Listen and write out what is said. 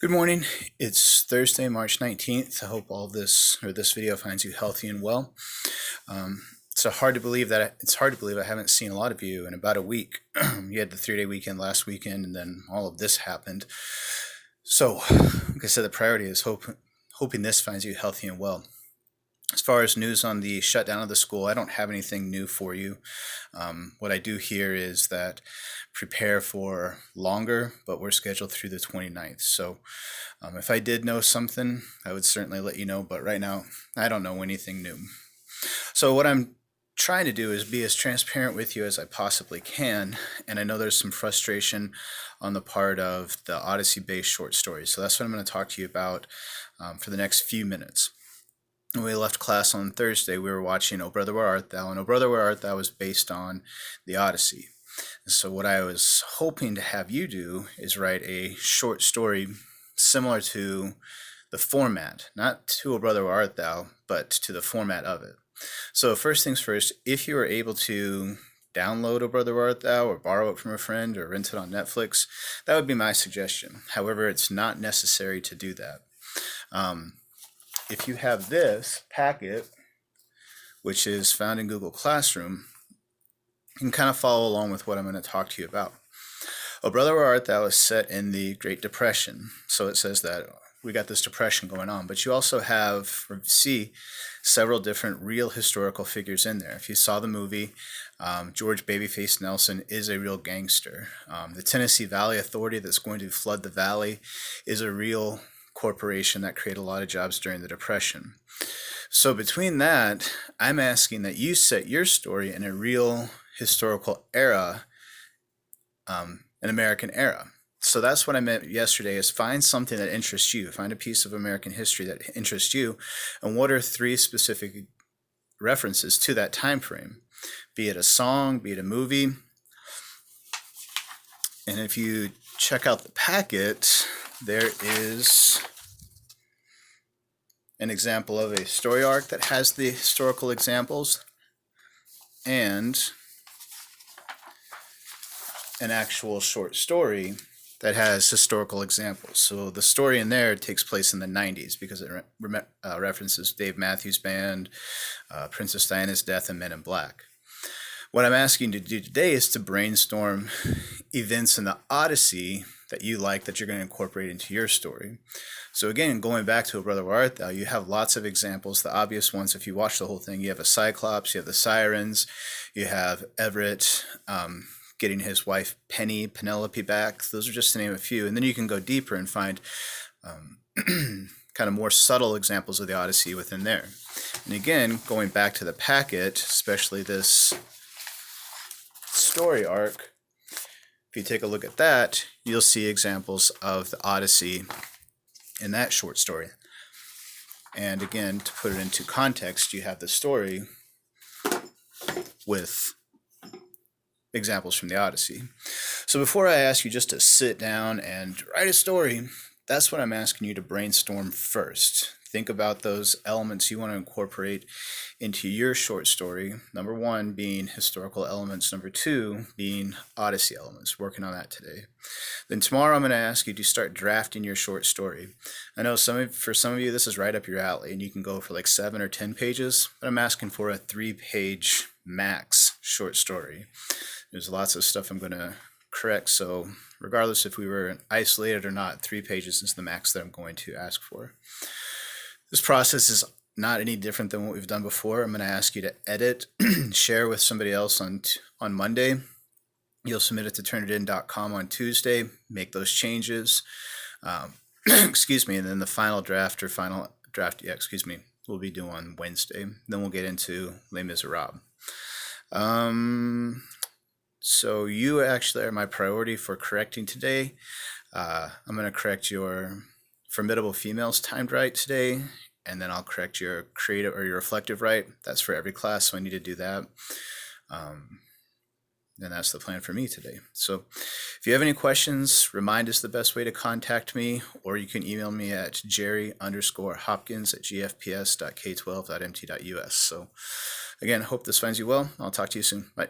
Good morning. It's Thursday, March 19th. I hope this video finds you healthy and well. It's hard to believe I haven't seen a lot of you in about a week. You had the 3-day weekend last weekend, and then all of this happened. So, like I said, the priority is hoping this finds you healthy and well. As far as news on the shutdown of the school, I don't have anything new for you. What I do hear is that prepare for longer, but we're scheduled through the 29th. So if I did know something, I would certainly let you know, but right now I don't know anything new. So what I'm trying to do is be as transparent with you as I possibly can, and I know there's some frustration on the part of the Odyssey-based short stories. So that's what I'm going to talk to you about for the next few minutes. When we left class on Thursday, we were watching O Brother, Where Art Thou? And O Brother, Where Art Thou was based on the Odyssey. And so what I was hoping to have you do is write a short story similar to the format, not to O Brother, Where Art Thou, but to the format of it. So first things first, if you are able to download O Brother, Where Art Thou, or borrow it from a friend, or rent it on Netflix, that would be my suggestion. However, it's not necessary to do that. If you have this packet, which is found in Google Classroom, you can kind of follow along with what I'm going to talk to you about. O Brother, Where Art Thou is set in the Great Depression. So it says that we got this depression going on, but you also see several different real historical figures in there. If you saw the movie, George Babyface Nelson is a real gangster. The Tennessee Valley Authority that's going to flood the valley is a real corporation that created a lot of jobs during the Depression. So between that, I'm asking that you set your story in a real historical era, an American era. So that's what I meant yesterday, is find something that interests you. Find a piece of American history that interests you, and what are 3 specific references to that time frame, be it a song, be it a movie. And if you check out the packet, there is an example of a story arc that has the historical examples and an actual short story that has historical examples. So the story in there takes place in the 90s because it references Dave Matthews Band, Princess Diana's death, and Men in Black. What I'm asking you to do today is to brainstorm events in the Odyssey that you like that you're going to incorporate into your story. So again, going back to O Brother, Where Art Thou, you have lots of examples. The obvious ones, if you watch the whole thing, you have a Cyclops, you have the Sirens, you have Everett getting his wife Penelope back. Those are just to name a few. And then you can go deeper and find kind of more subtle examples of the Odyssey within there. And again, going back to the packet, especially this story arc, if you take a look at that, you'll see examples of the Odyssey in that short story. And again, to put it into context, you have the story with examples from the Odyssey. So before I ask you just to sit down and write a story, that's what I'm asking you to brainstorm first. Think about those elements you want to incorporate into your short story. Number 1 being historical elements. Number 2 being Odyssey elements. Working on that today. Then tomorrow I'm going to ask you to start drafting your short story. I know for some of you this is right up your alley and you can go for like 7 or 10 pages, but I'm asking for a 3-page max short story. There's lots of stuff I'm going to correct, so regardless if we were isolated or not, 3 pages is the max that I'm going to ask for. This process is not any different than what we've done before. I'm going to ask you to edit, share with somebody else on Monday. You'll submit it to turnitin.com on Tuesday, make those changes, excuse me, and then the final draft we'll be due on Wednesday. Then we'll get into Les Miserables. So you actually are my priority for correcting today. I'm going to correct your Formidable Females timed right today, and then I'll correct your creative or your reflective right. That's for every class, so I need to do that. And that's the plan for me today. So if you have any questions, Remind is the best way to contact me, or you can email me at jerry_hopkins@gfps.k12.mt.us. So again, hope this finds you well. I'll talk to you soon. Bye.